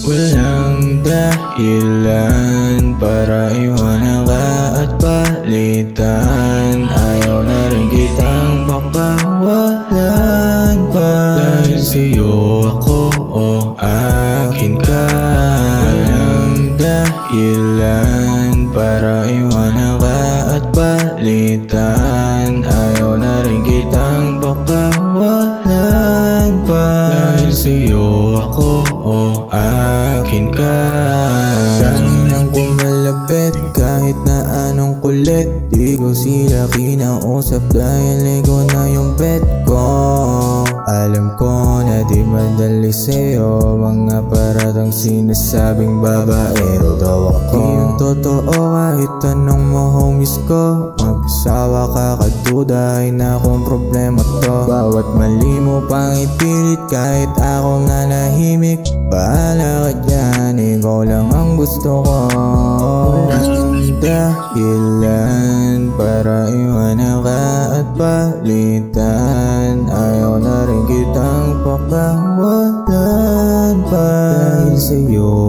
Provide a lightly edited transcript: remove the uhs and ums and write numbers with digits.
Walang dahilan para iwanan ka at palitan. Ayaw na rin kitang pakawalan pa. Dahil sa'yo ako o akin ka. Walang dahilan para iwanan ka at palitan. Ayaw na rin kitang pakawalan pa. Dahil sa'yo ako o akin ka. Dahil nang kumalapit kahit na anong kulit, di ko sila kinausap dahil ikaw na yung bet ko. Alam ko na di madali sa'yo mga paratang sinasabing babaero daw ako. Di yung totoo kahit tanong mo homies ko. Mag-asawa ka kaduda ay na akong problema to. Bawat mali mo pang ipilit kahit ako nga nahimik. Bahala ka dyan, ikaw lang ang gusto ko. Walang dahilan para iwanan ka at palitan. Ayaw na rin kitang pakawalan pa. Dahil sa'yo